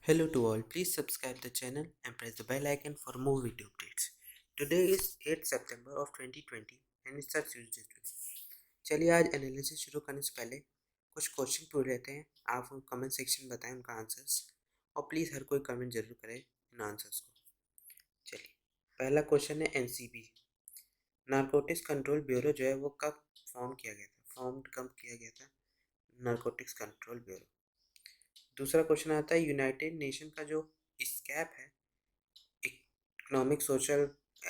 Hello to all, please subscribe the channel and press the bell icon for more video updates. Today is 8th September of 2020 and it's our Tuesday today. चलिए आज analysis शुरू करने से पहले कुछ question पूछ लेते हैं। आप कमेंट सेक्शन में बताएं उनका आंसर्स और प्लीज़ हर कोई कमेंट जरूर करे इन आंसर्स को। चलिए पहला क्वेश्चन है एनसीबी नारकोटिक्स कंट्रोल ब्यूरो जो है वो कब फॉर्म किया गया था, कब किया गया था नारकोटिक्स कंट्रोल ब्यूरो। दूसरा क्वेश्चन आता है यूनाइटेड नेशन का जो स्कैप है economic social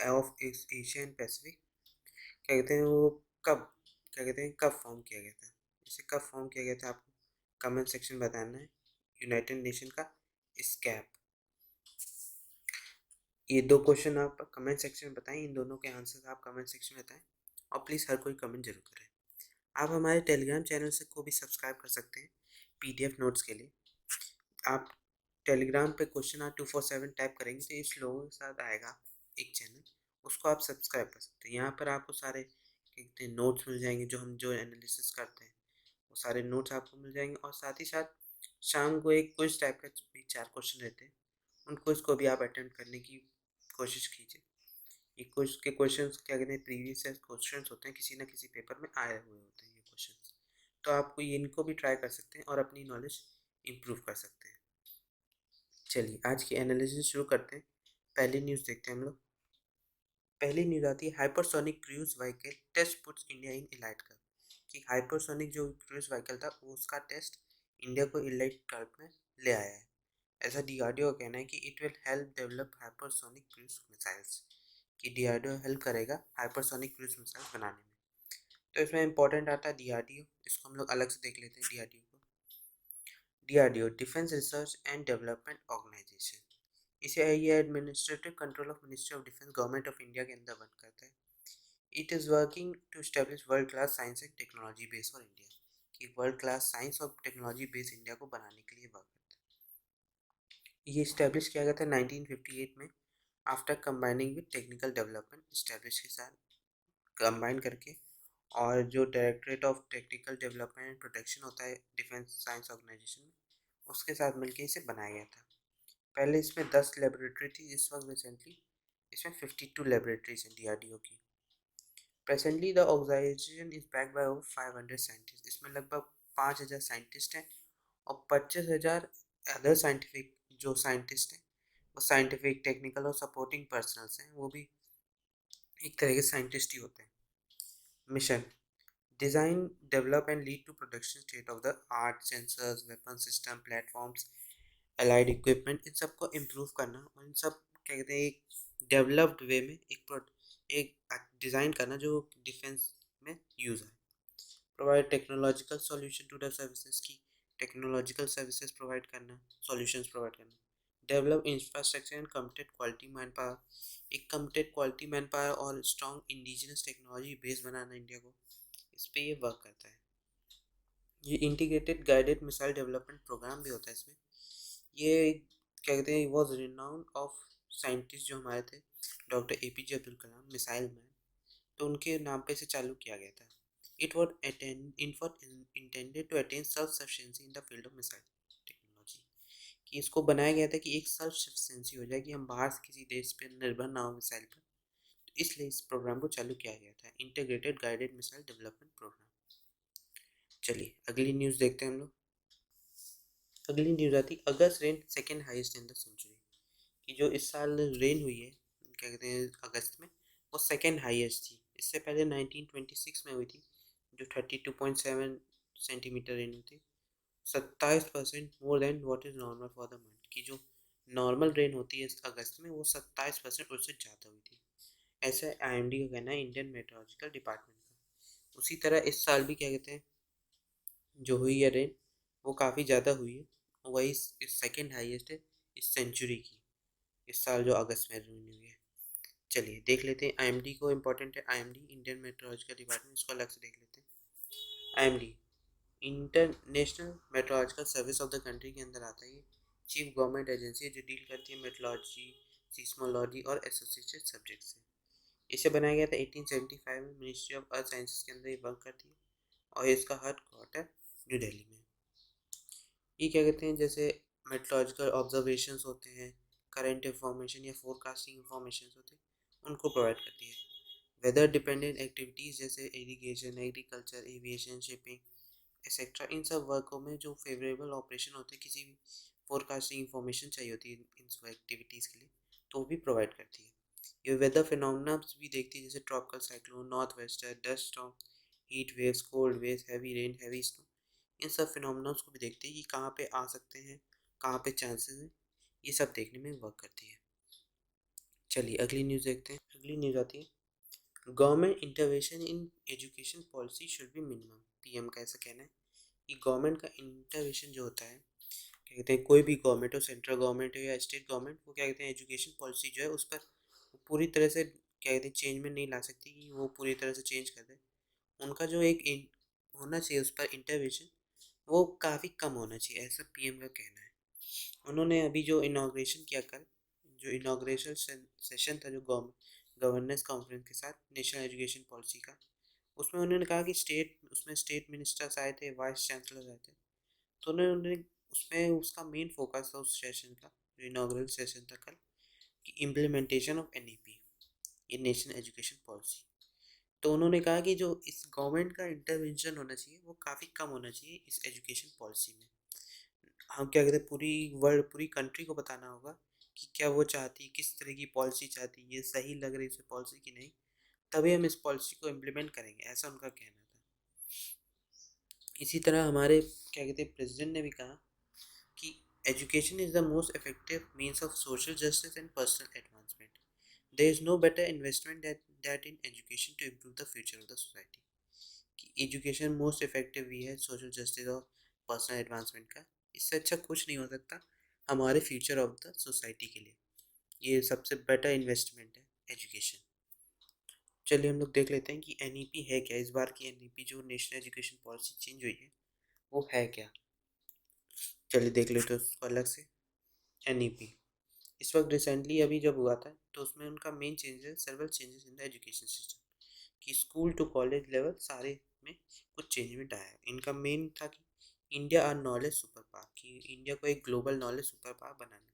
of Asia and Pacific क्या कहते हैं वो कब फॉर्म किया गया था, इसे कब फॉर्म किया गया था आपको कमेंट सेक्शन बताना है। यूनाइटेड नेशन का स्कैप। ये दो क्वेश्चन आप कमेंट सेक्शन में बताएं, इन दोनों के आंसर आप कमेंट सेक्शन में बताएं और प्लीज़ हर कोई कमेंट जरूर करें। आप हमारे टेलीग्राम चैनल से को भी सब्सक्राइब कर सकते हैं पीडीएफ नोट्स के लिए। आप टेलीग्राम पे क्वेश्चन आर 247 टाइप करेंगे तो इस लोगों के साथ आएगा एक चैनल, उसको आप सब्सक्राइब कर सकते हैं। यहाँ पर आपको सारे कहते हैं नोट्स मिल जाएंगे, जो एनालिसिस करते हैं वो सारे नोट्स आपको मिल जाएंगे और साथ ही साथ शाम को एक क्विज टाइप का भी 4 क्वेश्चन रहते हैं, उन क्विज को भी आप अटेम्प्ट करने की कोशिश कीजिए। ये क्विज के क्वेश्चन क्या कहते हैं प्रीवियस क्वेश्चन होते हैं, किसी न किसी पेपर में आए हुए होते हैं ये क्वेश्चन, तो आपको इनको भी ट्राई कर सकते हैं और अपनी नॉलेज इम्प्रूव कर सकते हैं। चलिए आज की एनालिसिस शुरू करते हैं। पहली न्यूज़ देखते हैं हम लोग। पहली न्यूज़ आती है hypersonic cruise vehicle test puts India in elite curve. कि हाइपरसोनिक जो क्रूज व्हीकल था वो उसका टेस्ट इंडिया को इलाइट कर्व में ले आया है। ऐसा डीआरडीओ का कहना है कि it will help develop hypersonic cruise missiles, कि डीआरडीओ हेल्प करेगा हाइपरसोनिक क्रूज मिसाइल्स बनाने में। तो इसमें इंपॉर्टेंट आता है डीआरडीओ, इसको हम लोग अलग से देख लेते हैं। डीआरडीओ को DRDO defence research and development organisation, इसे ये administrative control of ministry of defence government of India के अंदर वर्क करता है। It is working to establish world class science and technology base for India, कि वर्ल्ड क्लास साइंस और technology base India को बनाने के लिए वर्क करता है। ये इस्टेब्लिश किया गया था 1958 में after combining with technical development, establish के साथ कंबाइन करके, और जो directorate of technical development and protection होता है डिफेंस साइंस ऑर्गेनाइजेशन में, उसके साथ मिलकर इसे बनाया गया था। पहले इसमें 10 लेबोरेटरी थी, इस वक्त रिसेंटली इसमें 52 लेबोरेटरीज हैं डीआरडीओ की। Presently the organisation is backed by over 500 scientist, इसमें लगभग 5000 साइंटिस्ट हैं और 25,000 अदर साइंटिफिक जो साइंटिस्ट हैं वो साइंटिफिक टेक्निकल और सपोर्टिंग पर्सनल्स हैं, वो भी एक तरह के साइंटिस्ट ही होते हैं। Mission design develop and lead to production state of the art sensors weapon system platforms allied equipment, इन सबको इम्प्रूव करना और इन सब क्या कहते हैं एक डेवलप्ड वे में एक डिज़ाइन करना जो डिफेंस में यूज़ है। Provide technological solution to the services, की टेक्नोलॉजिकल सर्विसेज प्रोवाइड करना, सॉल्यूशंस प्रोवाइड करना। Develop infrastructure and committed quality manpower, एक कमिटेड क्वालिटी मैन पावर और स्ट्रॉन्ग इंडिजिनस टेक्नोलॉजी बेस बनाना इंडिया को, इस पर ये वर्क करता है। ये integrated guided missile development programme भी होता है इसमें। ये क्या कहते हैं वॉज रिनाउंड ऑफ साइंटिस्ट जो हमारे थे doctor APJ Abdul Kalam missile man, तो उनके नाम पे इसे चालू किया गया था। It was intended to attain self sufficiency in the field of missile technology, कि इसको बनाया गया था कि एक सेल्फ सफिशिएंसी हो जाए, कि हम बाहर से किसी देश पर निर्भर ना हो मिसाइल पर, तो इसलिए इस प्रोग्राम को चालू किया गया था, integrated guided missile development programme. चलिए अगली न्यूज़ देखते हैं हम लोग। अगली न्यूज़ आती August rain second highest in the century, कि जो इस साल रेन हुई है क्या कहते हैं अगस्त में वो सेकेंड हाईएस्ट थी। इससे पहले 1926 में हुई थी जो 32.7 सेंटीमीटर रेन हुई थी, 27% more than what is normal for the month, की जो नॉर्मल रेन होती है इस अगस्त में वो 27% उससे ज़्यादा हुई थी। ऐसा आईएमडी का कहना है, इंडियन मेट्रोलॉजिकल डिपार्टमेंट का। उसी तरह इस साल भी क्या कहते हैं जो हुई है रेन वो काफ़ी ज़्यादा हुई है, वही इस सेकेंड हाईएस्ट है इस सेंचुरी की, इस साल जो अगस्त में रेन हुई है। चलिए देख लेते हैं आईएमडी को, इम्पोर्टेंट है आईएमडी इंडियन मेट्रोलॉजिकल डिपार्टमेंट, इसको अलग से देख लेते हैं। IMD international meteorological service of the country के अंदर आता है। ये चीफ गवर्नमेंट एजेंसी है जो डील करती है मेट्रोलॉजी सीस्मोलॉजी और एसोसिएटेड सब्जेक्ट से। इसे बनाया गया था 1875 में, मिनिस्ट्री ऑफ अर्थ साइंसेज के अंदर ये वर्क करती है और इसका हेड क्वार्टर न्यू दिल्ली में। ये क्या कहते हैं जैसे मेट्रोलॉजिकल ऑब्जर्वेशंस होते हैं, करंट इंफॉर्मेशन या फोरकास्टिंग इंफॉर्मेशन होते हैं, उनको प्रोवाइड करती है। वेदर डिपेंडेंट एक्टिविटीज़ जैसे irrigation, agriculture, aviation, shipping etcetera, इन सब वर्कों में जो फेवरेबल ऑपरेशन होते हैं, किसी भी फोरकास्टिंग इंफॉर्मेशन चाहिए होती है इन सब एक्टिविटीज़ के लिए, तो वो भी प्रोवाइड करती है। ये वेदर फिनोमेना भी देखती है, जैसे tropical cyclone, north wester, dust storm, heat waves, cold waves, heavy rain, heavy snow, इन सब फिनोमेनॉन्स को भी देखती है कि कहाँ पे आ सकते हैं, कहाँ पे चांसेस हैं, ये सब देखने में वर्क करती है। चलिए अगली न्यूज़ देखते हैं। अगली न्यूज़ आती है, government intervention in education policy should be minimum. PM का ऐसा कहना है कि गवर्नमेंट का इंटरवेंशन जो होता है, क्या कहते हैं, कोई भी गवर्नमेंट हो, सेंट्रल गवर्नमेंट हो या स्टेट गवर्नमेंट, वो क्या कहते हैं एजुकेशन पॉलिसी जो है उस पर पूरी तरह से क्या कहते हैं चेंज में नहीं ला सकती कि वो पूरी तरह से चेंज कर दे। उनका जो एक होना चाहिए उस पर इंटरवेंशन, वो काफ़ी कम होना चाहिए, ऐसा पीएम का कहना है। उन्होंने अभी जो इनाग्रेशन किया कल, जो इनाग्रेशन सेशन था जो गवर्नेंस कॉन्फ्रेंस के साथ नेशनल एजुकेशन पॉलिसी का, उसमें उन्होंने कहा कि स्टेट मिनिस्टर्स आए थे, वाइस चांसलर आए थे, तो उन्होंने उसमें उसका मेन फोकस था उस सेशन का, जो इनाग्रल सेशन था कल, कि इम्प्लीमेंटेशन ऑफ एनईपी, ये नेशनल एजुकेशन पॉलिसी। तो उन्होंने कहा कि जो इस गवर्नमेंट का इंटरवेंशन होना चाहिए वो काफ़ी कम होना चाहिए इस एजुकेशन पॉलिसी में। हम क्या कहते हैं पूरी वर्ल्ड, पूरी कंट्री को बताना होगा कि क्या वो चाहती, किस तरह की पॉलिसी चाहती, ये सही लग रही है पॉलिसी की नहीं, तभी हम इस पॉलिसी को इम्प्लीमेंट करेंगे, ऐसा उनका कहना था। इसी तरह हमारे क्या कहते हैं प्रेसिडेंट ने भी कहा कि education is the most effective means of social justice and personal advancement. There is no better investment that in education to improve the future of the society. कि एजुकेशन मोस्ट इफेक्टिव भी है social justice और personal advancement का, इससे अच्छा कुछ नहीं हो सकता हमारे फ्यूचर ऑफ द सोसाइटी के लिए। ये सबसे बेटर इन्वेस्टमेंट है एजुकेशन। चलिए हम लोग देख लेते हैं कि एनईपी है क्या, इस बार की एनईपी जो नेशनल एजुकेशन पॉलिसी चेंज हुई है वो है क्या। चलिए देख लेते हैं उसको अलग से। एनईपी इस वक्त रिसेंटली अभी जब हुआ था तो उसमें उनका मेन चेंज है several changes in the education system, कि स्कूल टू कॉलेज लेवल सारे में कुछ चेंजमेंट आया है। इनका मेन था कि India are knowledge superpower, कि इंडिया को एक ग्लोबल नॉलेज सुपर पावर बनाना।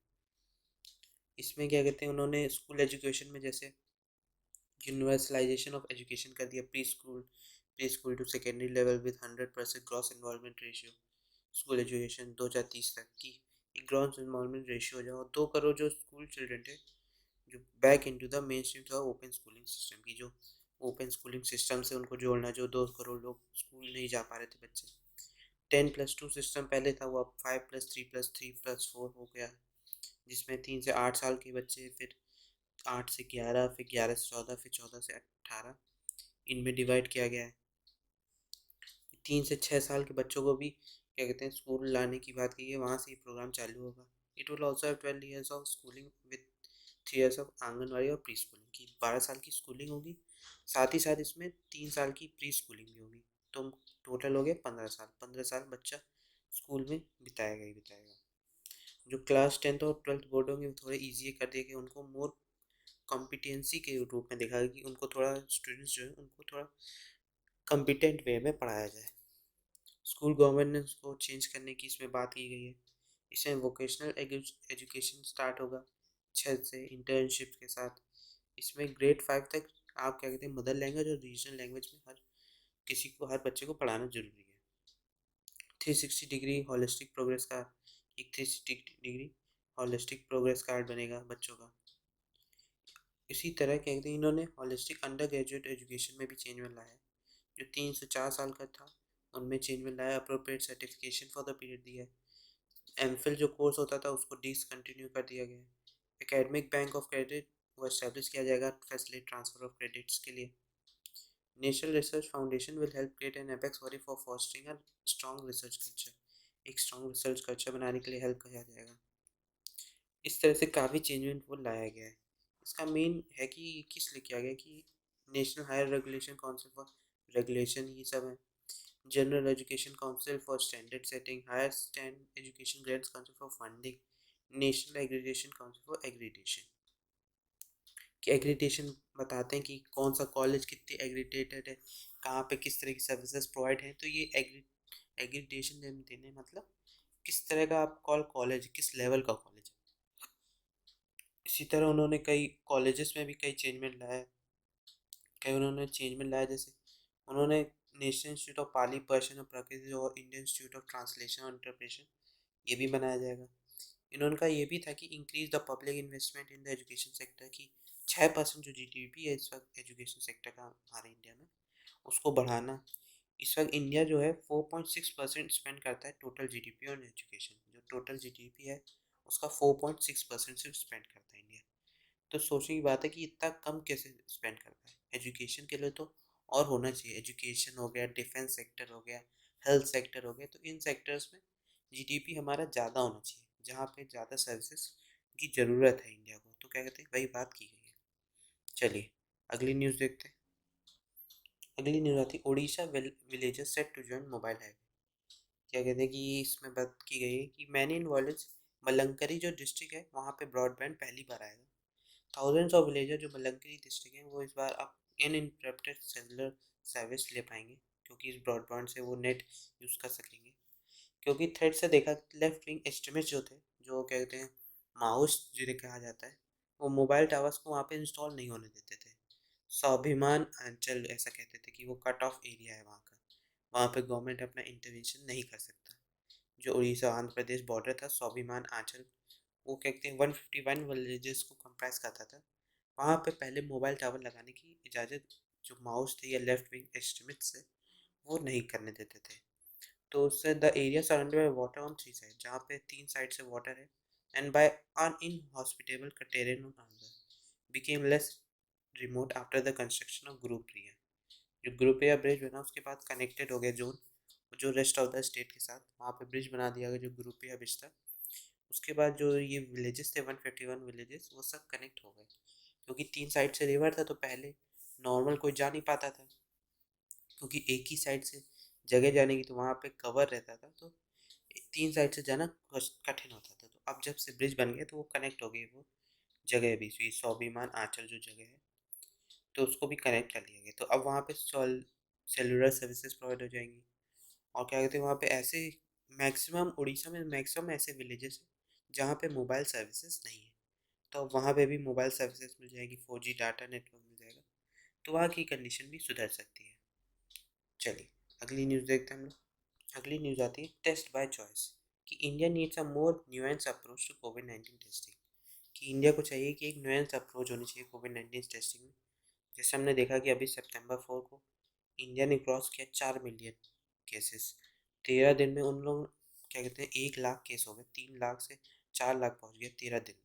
इसमें क्या कहते हैं उन्होंने स्कूल एजुकेशन में जैसे यूनिवर्सलाइजेशन ऑफ एजुकेशन कर दिया, pre school to secondary level with 100% gross involvement ratio. School education 2030 तक की एक ग्रॉस इन्वॉल्वमेंट रेशियो हो जाए और 2 करोड़ जो स्कूल चिल्ड्रन थे जो back into the main stream था ओपन स्कूलिंग सिस्टम, की जो ओपन स्कूलिंग सिस्टम से उनको जोड़ना, जो 2 करोड़ लोग स्कूल नहीं जा पा रहे थे बच्चे। 10+2 सिस्टम पहले था, वो अब 5+3+3+4 हो गया, जिसमें 3 से 8 साल के बच्चे, फिर 8 से 11, फिर 11 से 14, फिर 14 से 18 इनमें डिवाइड किया गया है। 3 से 6 साल के बच्चों को भी क्या कहते हैं स्कूल लाने की बात की है, वहाँ से ये प्रोग्राम चालू होगा। It will also have 12 years of schooling with 3 years of anganwadi और प्री स्कूलिंग की, 12 साल की स्कूलिंग होगी, साथ ही साथ इसमें 3 साल की प्री स्कूलिंग भी होगी। तो टोटल हो गया 15 साल, 15 साल बच्चा स्कूल में बिताएगा ही बिताएगा। जो क्लास 10th और 12th बोर्ड होंगे वो थोड़े ईजी कर दिए कि उनको मोर कॉम्पिटेंसी के रूप में देखा कि उनको थोड़ा स्टूडेंट्स जो है उनको थोड़ा कम्पिटेंट वे में पढ़ाया जाए। स्कूल गवर्नेंस को चेंज करने की इसमें बात की गई है। इसमें वोकेशनल एजुकेशन स्टार्ट होगा 6 से इंटर्नशिप के साथ। इसमें ग्रेड 5 तक आप क्या कहते हैं मदर लैंग्वेज और रीजनल लैंग्वेज में हर किसी को, हर बच्चे को पढ़ाना जरूरी है। 360 डिग्री हॉलिस्टिक प्रोग्रेस का, एक 360 डिग्री हॉलिस्टिक प्रोग्रेस कार्ड बनेगा बच्चों का। इसी तरह क्या कहते हैं इन्होंने हॉलिस्टिक अंडर ग्रेजुएट एजुकेशन में भी चेंज में लाया है, जो 3 से 4 साल का था उनमें चेंज में लाया, appropriate certification for the period दिया है। एमफिल जो कोर्स होता था उसको डिसकंटिन्यू कर दिया गया है। एकेडमिक बैंक ऑफ क्रेडिट वो एस्टेब्लिश किया जाएगा फैसिलिटी ट्रांसफर ऑफ क्रेडिट्स के लिए। National research foundation will help create an apex body for fostering a strong research culture, एक स्ट्रॉन्ग रिसर्च कल्चर बनाने के लिए हेल्प किया जाएगा। इस तरह से काफ़ी चेंजमेंट वो लाया गया है। इसका मेन है कि किस लिए किया गया कि national higher regulation council for regulation ये सब है, general education council for standard setting, higher stand education grades council for funding, national accreditation council for accreditation, कि एग्रीडेशन बताते हैं कि कौन सा कॉलेज कितनी एग्रीडेटेड है, कहाँ पे किस तरह की सर्विसेज प्रोवाइड हैं। तो ये एग्रीडेशन देने मतलब किस तरह का आप कॉलेज किस लेवल का कॉलेज है। इसी तरह उन्होंने कई कॉलेजेस में भी कई चेंजमेंट लाया, कई उन्होंने चेंजमेंट लाया। जैसे उन्होंने national institute of Pali Persian और प्राकृतिक और इंडियन इंस्टीट्यूट ऑफ ट्रांसलेशन और इंटरप्रेशन ये भी बनाया जाएगा। इन्होंने का ये भी था कि increase the public investment in the education sector की 6% जो जीडीपी है इस वक्त एजुकेशन सेक्टर का हमारे इंडिया में उसको बढ़ाना। इस वक्त इंडिया जो है 4.6% स्पेंड करता है टोटल जीडीपी ऑन एजुकेशन। जो टोटल जीडीपी है उसका 4.6% सिर्फ स्पेंड करता है इंडिया। तो सोचने की बात है कि इतना कम कैसे स्पेंड कर पाए एजुकेशन के लिए। तो और होना चाहिए, एजुकेशन हो गया, डिफेंस सेक्टर हो गया, हेल्थ सेक्टर हो गया, तो इन सेक्टर्स में जीडीपी हमारा ज़्यादा होना चाहिए जहाँ पे ज़्यादा सर्विसेज की ज़रूरत है इंडिया को। तो क्या कहते हैं, वही बात की गई है। चलिए अगली न्यूज़ देखते हैं। अगली न्यूज़ आती है, Odisha villages set to join mobile highway. क्या कहते हैं कि इसमें बात की गई है कि मैनी इन विलेज मलंकरी जो डिस्ट्रिक्ट है वहाँ पे ब्रॉडबैंड पहली बार आएगा। थाउजेंड्स ऑफ विलेजर जो मलंकरी डिस्ट्रिक्ट हैं वो इस बार अब अनइंटरप्टेड सेलुलर सर्विस ले पाएंगे, क्योंकि इस ब्रॉडबैंड से वो नेट यूज़ कर सकेंगे। क्योंकि थ्रेड से देखा लेफ्ट विंग एक्सट्रीमिस्ट जो थे, जो कहते हैं माओस जिन्हें कहा जाता है, वो मोबाइल टावर्स को वहाँ पे इंस्टॉल नहीं होने देते थे। स्वाभिमान अंचल ऐसा कहते थे कि वो कट ऑफ एरिया है वहाँ का, वहाँ पे गवर्नमेंट अपना इंटरवेंशन नहीं कर सकता। जो उड़ीसा आंध्र प्रदेश बॉर्डर था स्वाभिमान आंचल, वो कहते हैं 151 विलेजेस को कंप्राइज करता था। वहाँ पे पहले मोबाइल टावर लगाने की इजाज़त जो माओस थे या लेफ्ट विंग एक्सट्रीमिस्ट थे वो नहीं करने देते थे। तो उससे the area surrounded by water on three side, जहाँ पे 3 साइड से वाटर है, and by an inhospitable terrain on another became less remote after the construction of ग्रुप रिया। जो ग्रुप रिया ब्रिज बना उसके बाद कनेक्टेड हो गया जोन जो रेस्ट ऑफ द स्टेट के साथ, वहाँ पे ब्रिज बना दिया गया जो ग्रुप रिया ब्रिज था। उसके बाद जो ये विलेजेस थे 151 विलेजेस वो सब कनेक्ट हो गए, क्योंकि 3 साइड से रिवर था तो पहले नॉर्मल कोई जा नहीं पाता था, क्योंकि एक ही साइड से जगह जाने की तो वहाँ पे कवर रहता था, तो 3 साइड से जाना कठिन होता था। तो अब जब से ब्रिज बन गया तो वो कनेक्ट हो गई वो जगह भी, ये स्वाभिमान आंचल जो जगह है तो उसको भी कनेक्ट कर लिया गया। तो अब वहाँ पे सेलुलर सर्विसेज प्रोवाइड हो जाएंगी। और क्या कहते हैं वहाँ पे ऐसे मैक्सिमम उड़ीसा में मैक्सिमम ऐसे विलेजेस हैं जहाँ पे मोबाइल सर्विसेज नहीं है, तो अब वहाँ पे भी मोबाइल सर्विसेज मिल जाएगी, 4G डाटा नेटवर्क मिल जाएगा, तो वहाँ की कंडीशन भी सुधर सकती है। चलिए अगली न्यूज़ देखते हैं हम लोग। अगली न्यूज़ आती है टेस्ट बाय चॉइस, कि India needs a more nuance approach to Covid 19 testing. कि इंडिया को चाहिए कि एक न्यूएंस अप्रोच होनी चाहिए कोविड 19 टेस्टिंग में। जैसे हमने देखा कि अभी सितंबर 4 को इंडिया ने क्रॉस किया 4 मिलियन केसेस। 13 दिन में उन लोग क्या कहते हैं 1 लाख केस हो गए, 3 लाख से 4 लाख पहुंच गए 13 दिन में।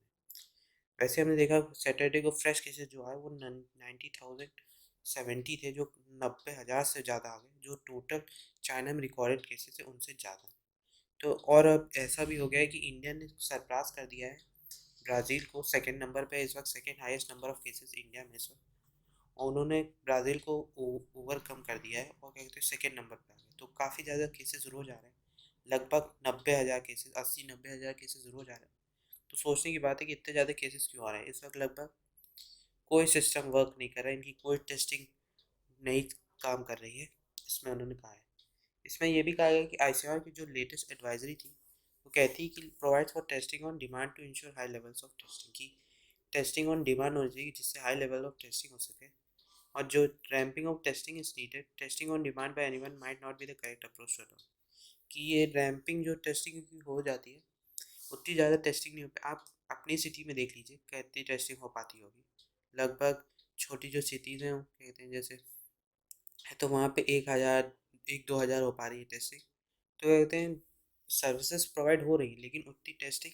वैसे हमने देखा सैटरडे को फ्रेश केसेस जो आए वो 90,070 थे, जो 90,000 से ज़्यादा आ गए, जो टोटल चाइना में रिकॉर्डेड केसेस है उनसे ज़्यादा। तो और अब ऐसा भी हो गया है कि इंडिया ने सरपास कर दिया है ब्राज़ील को, सेकंड नंबर पे इस वक्त, second highest number of cases India में इस वक्त। और उन्होंने ब्राज़ील को ओवरकम कर दिया है और क्या कहते हैं सेकंड नंबर पे आ गए। तो काफ़ी ज़्यादा केसेस रोज आ रहे हैं, लगभग 90,000 केसेस, 80-90,000 केसेस रोज आ रहे हैं। तो सोचने की बात है कि इतने ज़्यादा केसेस क्यों आ रहे हैं इस वक्त। लगभग कोई सिस्टम वर्क नहीं कर रहा है, इनकी कोई टेस्टिंग नहीं काम कर रही है, इसमें उन्होंने कहा है। इसमें यह भी कहा गया कि आईसीएमआर की जो लेटेस्ट एडवाइजरी थी वो कहती है कि provides for testing on demand to ensure high levels of testing, की टेस्टिंग ऑन डिमांड होनी चाहिए जिससे हाई लेवल ऑफ टेस्टिंग हो सके। और जो ramping of testing is needed, testing on demand by anyone might not be the correct approach to adopt. कि ये रैंपिंग जो टेस्टिंग की हो जाती है उतनी ज़्यादा टेस्टिंग नहीं हो पाती। आप अपनी सिटी में देख लीजिए कितनी टेस्टिंग हो पाती होगी। लगभग छोटी जो सिटीज़ हैं कहते हैं जैसे है तो वहाँ पे 1,000 1-2 हज़ार हो पा रही है टेस्टिंग। तो कहते हैं सर्विसेज प्रोवाइड हो रही है लेकिन उतनी टेस्टिंग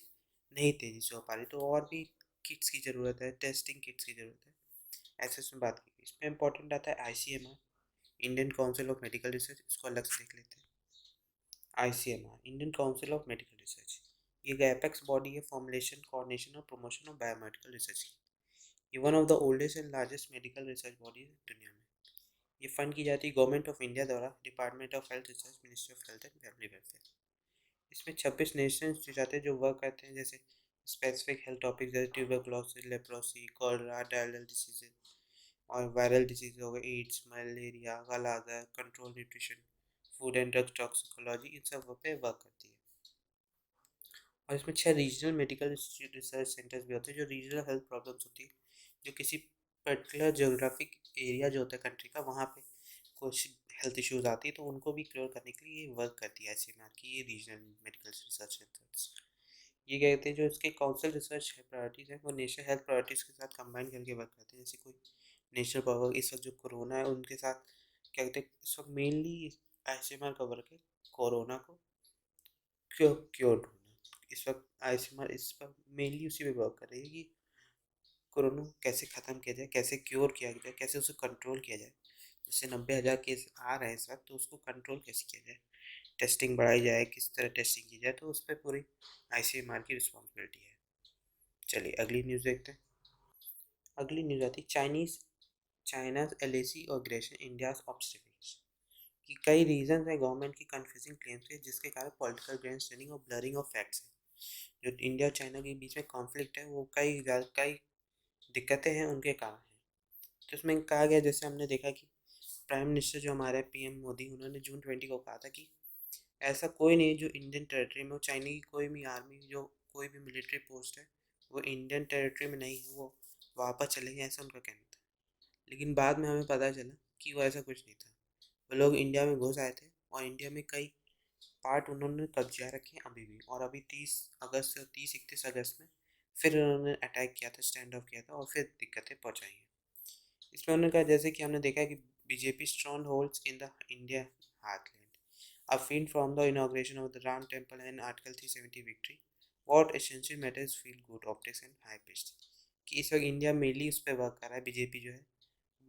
नहीं तेज़ी से हो पा रही, तो और भी किट्स की ज़रूरत है, टेस्टिंग किट्स की ज़रूरत है। ऐसे इसमें बात की इसमें इंपॉर्टेंट आता है ICMR, Indian council of medical research, इसको अलग से देख लेते हैं। ICMR Indian council of medical research, ये एक एपेक्स बॉडी है फॉर्मुलेशन, कोऑर्डिनेशन और प्रमोशन ऑफ बायोमेडिकल रिसर्च की। ये one of the oldest and largest medical research body है दुनिया में। ये फंड की जाती है गवर्नमेंट ऑफ इंडिया द्वारा, department of health research, ministry of health and family welfare. इसमें 26 नेशनल इंस्टीट्यूट आते हैं जो वर्क करते हैं जैसे स्पेसिफिक हेल्थ टॉपिक जैसे tuberculosis, leprosy, cholera, diarrhoeal diseases और वायरल डिजीज हो गए, एड्स, मलेरिया, गलादर, control nutrition, food and drug toxicology, इन सब पे वर्क करती है। और इसमें 6 रीजनल मेडिकल रिसर्च सेंटर्स भी होते हैं जो रीजनल हेल्थ प्रॉब्लम्स होती है, जो किसी पर्टिकुलर जोग्राफिक एरिया जो होता है कंट्री का, वहाँ पे कुछ हेल्थ इश्यूज आती है तो उनको भी क्योर करने के लिए ये वर्क करती है ICMR की, ये रीजनल मेडिकल रिसर्च सेंटर्स। ये क्या कहते हैं, जो इसके काउंसिल रिसर्च है प्रायोरिटीज़ है वो नेशनल हेल्थ प्रायोरिटीज़ के साथ कंबाइन करके वर्क करते हैं। जैसे कोई नेशनल पावर इस वक्त जो कोरोना है उनके साथ क्या कहते हैं, इस वक्त मेनली ICMR का वर्क है कोरोना को क्योर ढूंढना। इस वक्त ICMR इस पर मेनली उसी पे वर्क कर रही है कि कोरोना कैसे ख़त्म किया जाए, कैसे क्योर किया जाए, कैसे उसे कंट्रोल किया जाए। जैसे 90,000 केस आ रहे हैं इस वक्त, तो उसको कंट्रोल कैसे किया जाए, टेस्टिंग बढ़ाई जाए, किस तरह टेस्टिंग की जाए, तो उस पर पूरी ICMR की रिस्पॉन्सिबिलिटी है। चलिए अगली न्यूज़ देखते हैं। अगली न्यूज़ आती है चाइनाज LAC और अग्रेशन इंडियाज ऑब्स्टिकल्स। कि कई रीजन है गवर्नमेंट की कंफ्यूजिंग क्लेम्स के जिसके कारण पॉलिटिकल ग्रैंड स्टैंडिंग और ब्लरिंग ऑफ फैक्ट्स है। जो इंडिया और चाइना के बीच में कॉन्फ्लिक्ट है वो कई दिक्कतें हैं उनके कारण है। तो उसमें कहा गया, जैसे हमने देखा कि प्राइम मिनिस्टर जो हमारे PM मोदी, उन्होंने जून 20 को कहा था कि ऐसा कोई नहीं जो इंडियन टेरिटरी में हो, चाइना की कोई भी आर्मी जो कोई भी मिलिट्री पोस्ट है वो इंडियन टेरिटरी में नहीं है, वो वापस चलेंगे, ऐसा उनका कहना था। लेकिन बाद में हमें पता चला कि वो ऐसा कुछ नहीं था। वो लोग इंडिया में घुस आए थे और इंडिया में कई पार्ट उन्होंने कब्जा रखे हैं अभी भी, और अभी 30 अगस्त से 31 अगस्त में फिर उन्होंने अटैक किया था, स्टैंड ऑफ किया था और फिर दिक्कतें पहुंचाई हैं। इसमें उन्होंने कहा, जैसे कि हमने देखा है कि BJP strong holds in the India heartland a fiend from the inauguration of the Ram Temple and Article 370 victory. What essentially matters feel good optics and high pitched. कि इस वक्त इंडिया मेनली उस पर वर्क कर रहा है, BJP जो है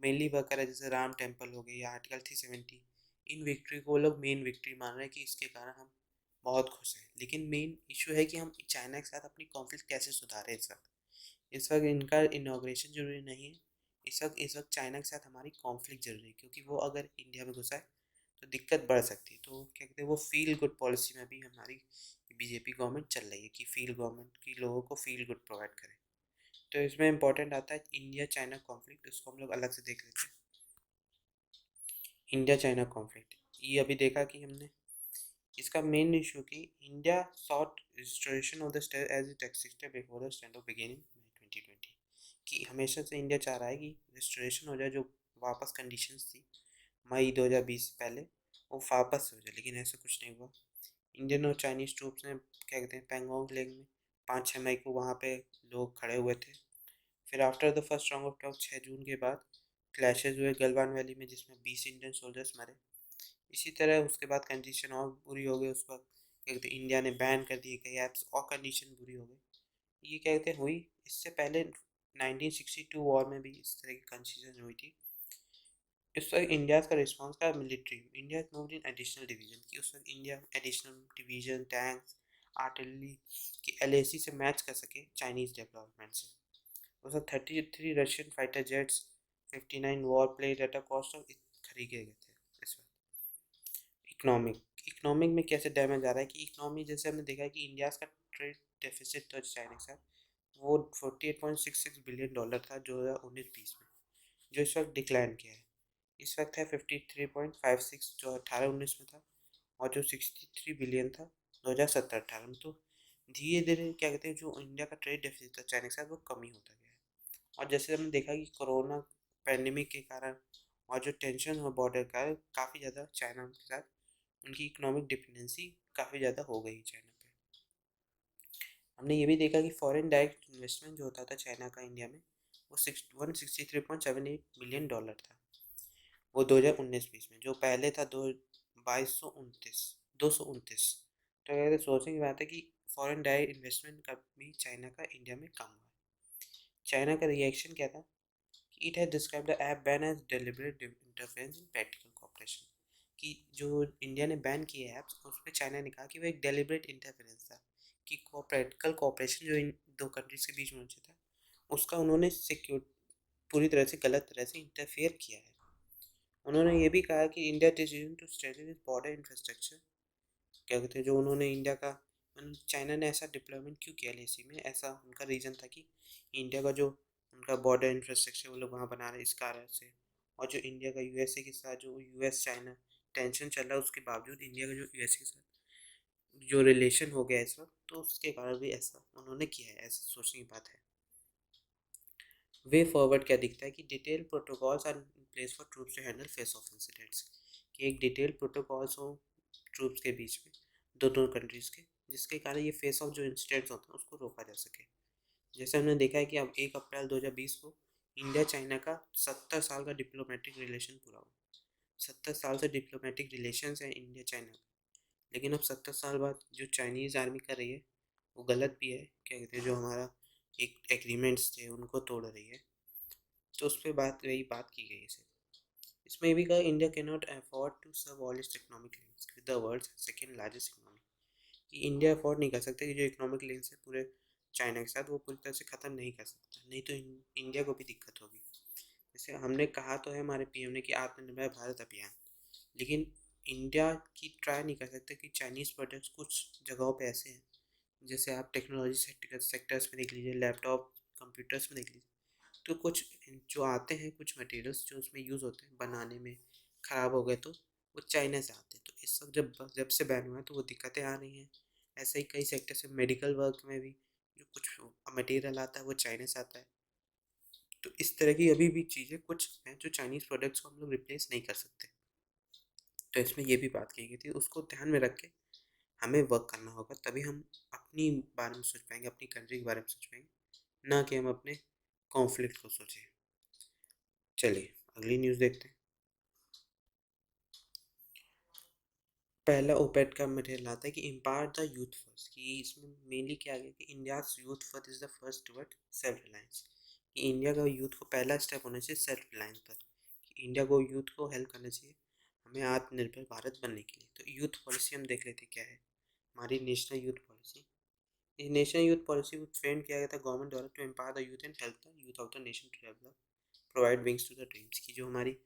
मेनली वर्क कर रहा है, जैसे राम टेम्पल हो गई या आर्टिकल 370, इन विक्ट्री को वो लोग मेन विक्ट्री मान रहे हैं कि इसके कारण हम बहुत खुश हैं। लेकिन मेन इशू है कि हम चाइना के साथ अपनी कॉन्फ्लिक्ट कैसे सुधारें। इस वक्त इनका इनाग्रेशन जरूरी नहीं है। इस वक्त चाइना के साथ हमारी कॉन्फ्लिक्ट जरूरी है, क्योंकि वो अगर इंडिया में घुसा है तो दिक्कत बढ़ सकती है। तो क्या कहते हैं, वो फील गुड पॉलिसी में भी हमारी BJP गवर्नमेंट चल रही है कि फील गवर्नमेंट की लोगों को फील गुड प्रोवाइड करे। तो इसमें इंपॉर्टेंट आता है इंडिया चाइना कॉन्फ्लिक्ट, उसको हम लोग अलग से देख लेते हैं। इंडिया चाइना कॉन्फ्लिक्ट, ये अभी देखा कि हमने इसका मेन इशू कि India sought restoration of the state as it existed before the stand of beginning 2020। कि हमेशा से इंडिया चाह रहा है कि रिस्टोरेशन हो जाए, जो वापस कंडीशंस थी मई 2020 से पहले वो वापस हो जाए, लेकिन ऐसा कुछ नहीं हुआ। इंडियन और चाइनीज़ ट्रूप्स ने क्या कहते हैं पैंगोंग लेक में 5-6 मई को वहाँ पे लोग खड़े हुए थे। फिर after the first round of talk 6 जून के बाद क्लैशेज हुए गलवान वैली में, जिसमें 20 इंडियन सोल्जर्स मरे। इसी तरह उसके बाद कंडीशन और बुरी हो गई। उस वक्त क्या कहते हैं इंडिया ने बैन कर दिए कई ऐप्स और कंडीशन बुरी हो गई। ये क्या कहते हैं हुई। इससे पहले 1962 वॉर में भी इस तरह की कंडीशन हुई थी। इस वक्त इंडिया का रिस्पॉन्स था military, India moved in additional division. कि उस वक्त India additional division tanks artillery की LAC से मैच कर सके चाइनीज़ डेवलपमेंट से। उस वक्त 33 Russian fighter jets, 59 war plane at a cost of खरीदे गए थे। इस वक्त इकोनॉमिक इकोनॉमिक में कैसे डैमेज आ रहा है कि इकोनॉमी, जैसे हमने देखा है कि इंडिया का ट्रेड डेफिसिट था चाइना के साथ, वो $48.66 बिलियन था 2019-20 में, जो इस वक्त डिक्लाइन किया है। इस वक्त है 53.56 जो 18-19 में था, और जो 63 बिलियन था 2017-18 में। तो धीरे धीरे क्या कहते हैं जो इंडिया का ट्रेड डेफिसिट था चाइना के साथ वो कम ही होता गया है। और जैसे हमने देखा कि कोरोना पैंडेमिक के कारण और जो टेंशन हुआ बॉर्डर का, काफ़ी ज़्यादा चाइना के साथ उनकी इकोनॉमिक डिपेंडेंसी काफ़ी ज़्यादा हो गई चाइना पे। हमने ये भी देखा कि फॉरेन डायरेक्ट इन्वेस्टमेंट जो होता था चाइना का इंडिया में, वो 163.78 बिलियन डॉलर था, वो 2019-20 में, जो पहले था 2,229। तो अगर सोचने की बात है कि फॉरेन डायरेक्ट इन्वेस्टमेंट का भी चाइना का इंडिया में कम हुआ। चाइना का रिएक्शन क्या था कि it has describe the app ban as deliberate interference in practical cooperation. कि जो इंडिया ने बैन किए ऐप्स, उस पर चाइना ने कहा कि वो एक डेलिबरेट इंटरफेरेंस था, कि प्रैक्टिकल कोऑपरेशन जो इन दो कंट्रीज के बीच में होना था उसका उन्होंने सिक्योर पूरी तरह से गलत तरह से इंटरफेयर किया है। उन्होंने ये भी कहा कि India decision to strengthen its border infrastructure, क्या कहते हैं जो उन्होंने इंडिया का चाइना ने ऐसा डिप्लॉयमेंट क्यों किया LAC में, ऐसा उनका रीज़न था कि इंडिया का जो उनका बॉर्डर इंफ्रास्ट्रक्चर वो लोग वहाँ बना रहे इस कारण से। और जो इंडिया का USA के साथ जो US चाइना टेंशन चल रहा है, उसके बावजूद इंडिया का जो USA के साथ जो रिलेशन हो गया इस वक्त, तो उसके कारण भी ऐसा उन्होंने किया है, ऐसा सोचने की बात है। वे फॉरवर्ड क्या दिखता है कि detail protocols are in place for troops to handle face off incidents, कि एक डिटेल प्रोटोकॉल्स हो ट्रूप्स के बीच में, दोनों कंट्रीज़ के, जिसके कारण ये फेस ऑफ जो इंसिडेंट्स होते हैं उसको रोका जा सके। जैसे हमने देखा है कि अब 1 अप्रैल 2020 को इंडिया चाइना का 70 साल का डिप्लोमेटिक रिलेशन पूरा हुआ। 70 साल से डिप्लोमेटिक रिलेशन हैं इंडिया चाइना का, लेकिन अब 70 साल बाद जो चाइनीज़ आर्मी कर रही है वो गलत भी है। क्या कहते हैं, जो हमारा एक एग्रीमेंट्स थे उनको तोड़ रही है। तो उस पर वही बात की गई है। इसमें भी कहा India can not afford to serve all its economic links with the world's second largest economy, कि इंडिया अफोर्ड नहीं कर सकता कि जो इकोनॉमिक लिंक्स है पूरे चाइना के साथ वो पूरी तरह से ख़त्म नहीं कर सकता, नहीं तो इंडिया को भी दिक्कत होगी। जैसे हमने कहा तो है हमारे पीएम ने कि आत्मनिर्भर भारत अभियान, लेकिन इंडिया की ट्राई नहीं कर सकते कि चाइनीज़ प्रोडक्ट्स कुछ जगहों पे ऐसे हैं, जैसे आप टेक्नोलॉजी सेक्टर्स में देख लीजिए, लैपटॉप कंप्यूटर्स में देख लीजिए, तो कुछ जो आते हैं, कुछ मटेरियल्स जो उसमें यूज़ होते हैं बनाने में, ख़राब हो गए तो वो चाइना से आते हैं। तो इस वक्त जब जब से बैन हुआ है तो वो दिक्कतें आ रही हैं। ऐसे ही कई सेक्टर से मेडिकल वर्क में भी जो कुछ मटेरियल आता है वो चाइना से आता है। तो इस तरह की अभी भी चीज़ें कुछ हैं जो चाइनीज़ प्रोडक्ट्स को हम लोग रिप्लेस नहीं कर सकते। तो इसमें ये भी बात की गई थी, उसको ध्यान में रख के हमें वर्क करना होगा, तभी हम अपनी बारे में सोच पाएंगे, अपनी कंट्री के बारे में सोच पाएंगे, ना कि हम अपने कॉन्फ्लिक्ट को सोचें। चलिए अगली न्यूज़ देखते हैं। पहला ओपेट का मटेरियल आता है कि एम्पावर द यूथ फर्स्ट, कि इसमें मेनली क्या गया कि India's youth first is the first toward self reliance, कि इंडिया का यूथ को पहला स्टेप होना चाहिए सेल्फ रिलायंस पर, कि इंडिया को यूथ को हेल्प करना चाहिए हमें आत्मनिर्भर भारत बनने के लिए। तो यूथ पॉलिसी हम देख लेते क्या है हमारी नेशनल यूथ पॉलिसी। इस नेशनल यूथ पॉलिसी को फ्रेम किया गया था गवर्नमेंट द्वारा to empower the youth and help the youth of the nation to develop, provide wings to the dreams, की जो हमारी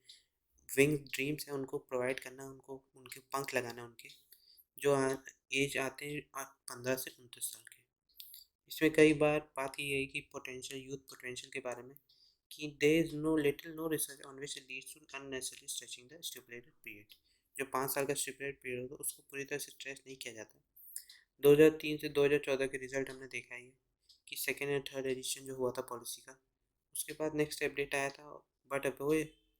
विंग ड्रीम्स हैं उनको प्रोवाइड करना, उनको उनके पंख लगाना, उनके जो एज आते हैं 15 से 29 साल के। इसमें कई बार बात की गई कि पोटेंशियल यूथ पोटेंशियल के बारे में, कि there is no little no research on which leads to unnecessary stretching the stipulated period, जो 5 साल का स्टिपुलेटेड पीरियड होता है उसको पूरी तरह से स्ट्रेच नहीं किया जाता। 2003 से 2014 के रिजल्ट हमने देखा ही है कि सेकेंड एंड थर्ड एडिशन जो हुआ था पॉलिसी का, उसके बाद नेक्स्ट अपडेट आया था। बट अब वो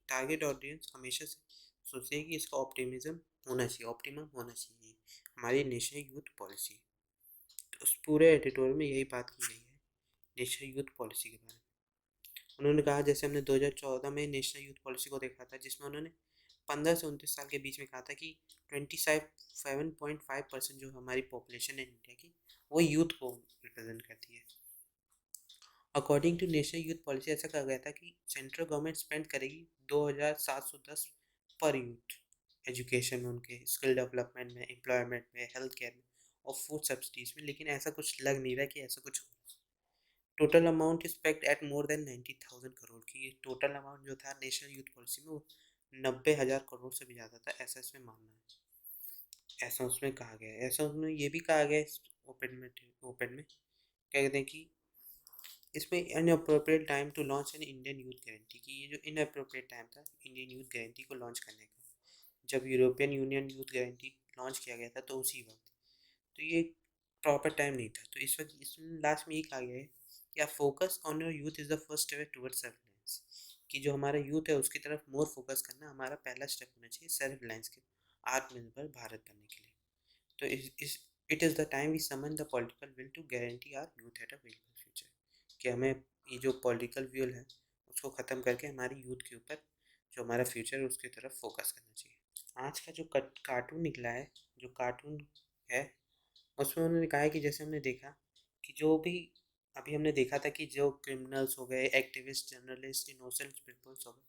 टारगेट ऑडियंस हमेशा से सोचते हैं कि इसका ऑप्टिमिज्म होना चाहिए, ऑप्टिमम होना चाहिए हमारी नेशनल यूथ पॉलिसी। तो उस पूरे एडिटोरियल में यही बात की गई है नेशनल यूथ पॉलिसी के बारे में। उन्होंने कहा जैसे हमने 2014 में नेशनल यूथ पॉलिसी को देखा था, जिसमें उन्होंने 15 से 29 साल के बीच में कहा था कि 27.5% जो हमारी पॉपुलेशन है इंडिया की, वो यूथ को रिप्रेजेंट करती है। According to national youth policy ऐसा कहा गया था कि सेंट्रल गवर्नमेंट स्पेंड करेगी 2710 पर यूथ, एजुकेशन में, उनके स्किल डेवलपमेंट में, एम्प्लॉयमेंट में, हेल्थ केयर में और फूड सब्सिडीज में, लेकिन ऐसा कुछ लग नहीं रहा कि ऐसा कुछ हो। Total amount is pegged at more than 90,000 crore, की टोटल अमाउंट जो था नेशनल यूथ पॉलिसी में वो 90,000 करोड़ से भी ज़्यादा था, ऐसा इसमें मानना है। ऐसा उसमें कहा गया है। ऐसा उसमें ये भी कहा गया है इस ओपन में क्या कहते हैं कि इसमें inappropriate time to launch an Indian youth guarantee, की ये जो इनअप्रोप्रिएट टाइम था इंडियन यूथ गारंटी को लॉन्च करने का, जब European Union youth guarantee launch किया गया था तो उसी वक्त, तो ये प्रॉपर टाइम नहीं था। तो इस वक्त इसमें लास्ट में ये कहा गया है कि आप focus on your youth is the first step towards self reliance, कि जो हमारा यूथ है उसकी तरफ मोर फोकस करना हमारा पहला स्टेप होना चाहिए सेल्फ रिलायंस के, आत्मनिर्भर भारत बनने के लिए। तो इस it is the time we summon the political will to guarantee our youth at a welfare future, कि हमें ये जो पॉलिटिकल विल है उसको ख़त्म करके हमारी यूथ के ऊपर जो हमारा फ्यूचर है उसकी तरफ फोकस करना चाहिए। आज का जो कार्टून निकला है, जो कार्टून है, उसमें उन्होंने कहा है कि जैसे हमने देखा कि जो भी अभी हमने देखा था कि जो क्रिमिनल्स हो गए, एक्टिविस्ट, जर्नलिस्ट, इनोसेंट पीपल्स हो गए,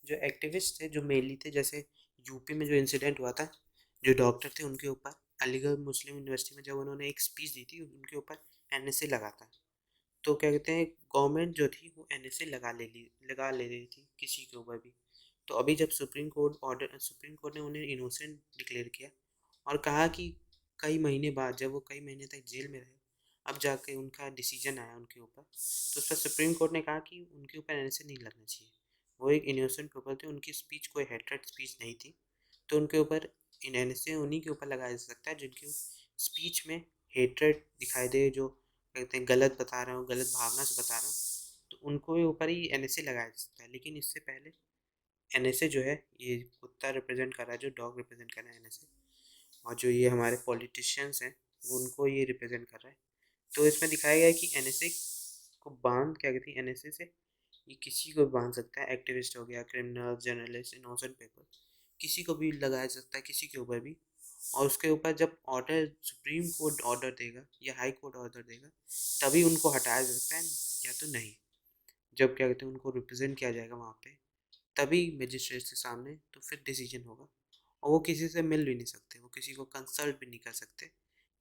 जो एक्टिविस्ट थे, जो मेनली थे, जैसे यूपी में जो इंसिडेंट हुआ था, जो डॉक्टर थे उनके ऊपर, अलीगढ़ मुस्लिम यूनिवर्सिटी में जब उन्होंने एक स्पीच दी थी उनके ऊपर एनएसए लगा था। तो क्या कहते हैं, गवर्नमेंट जो थी वो एनएसए लगा ले रही थी किसी के ऊपर भी। तो अभी जब सुप्रीम कोर्ट ने उन्हें इनोसेंट डिक्लेयर किया और कहा कि कई महीने बाद, जब वो कई महीने तक जेल में रहे, अब जाके उनका डिसीजन आया उनके ऊपर, तो उस पर सुप्रीम कोर्ट ने कहा कि उनके ऊपर एनएसए नहीं लगना चाहिए, वो एक इनोसेंट पीपल थे, उनकी स्पीच कोई हेट्रेड स्पीच नहीं थी, तो उनके ऊपर इन एनएसए उन्हीं के ऊपर लगाया जा सकता है जिनके स्पीच में हेट्रेड दिखाई दे, जो कहते हैं गलत बता रहा हूँ, गलत भावना से बता रहा हूँ, तो उनको ऊपर ही NSA लगाया जा सकता है। लेकिन इससे पहले NSA जो है, ये कुत्ता रिप्रेजेंट कर रहा है, जो डॉग रिप्रेजेंट कर रहा है NSA, और जो ये हमारे पॉलिटिशियंस हैं उनको ये रिप्रेजेंट कर रहा है। तो इसमें दिखाया गया है कि NSA को बांध, क्या कहते हैं, NSA से ये किसी को भी बांध सकता है। एक्टिविस्ट हो गया, क्रिमिनल, जर्नलिस्ट, इनोसेंट पेपर, किसी को भी लगाया जा सकता है, किसी के ऊपर भी। और उसके ऊपर जब ऑर्डर, सुप्रीम कोर्ट ऑर्डर देगा या हाई कोर्ट ऑर्डर देगा, तभी उनको हटाया जा सकता है, या तो नहीं। जब, क्या कहते हैं, उनको रिप्रेजेंट किया जाएगा वहाँ पे, तभी मजिस्ट्रेट के सामने, तो फिर डिसीजन होगा। और वो किसी से मिल भी नहीं सकते, वो किसी को कंसल्ट भी नहीं कर सकते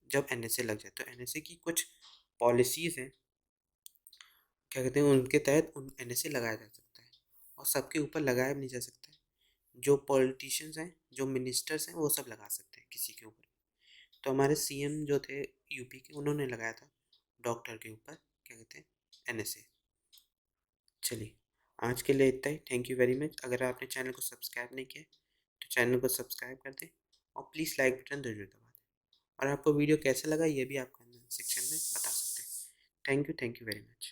जब NSA लग जाए। तो NSA की कुछ पॉलिसीज़ हैं, क्या कहते हैं, उनके तहत उन NSA लगाया जा सकता है, और सबके ऊपर लगाया भी नहीं जा सकता है। जो पॉलिटिशियंस हैं, जो मिनिस्टर्स हैं, वो सब लगा सकते हैं किसी के ऊपर। तो हमारे CM जो थे यूपी के, उन्होंने लगाया था डॉक्टर के ऊपर, क्या कहते हैं, NSA। चलिए, आज के लिए इतना ही। Thank you very much. अगर आपने चैनल को सब्सक्राइब नहीं किया तो चैनल को सब्सक्राइब कर दें, और प्लीज़ लाइक बटन ज़रूर दबा दें। और आपको वीडियो कैसा लगा, ये भी आप कमेंट सेक्शन में बता सकते हैं। Thank you very much.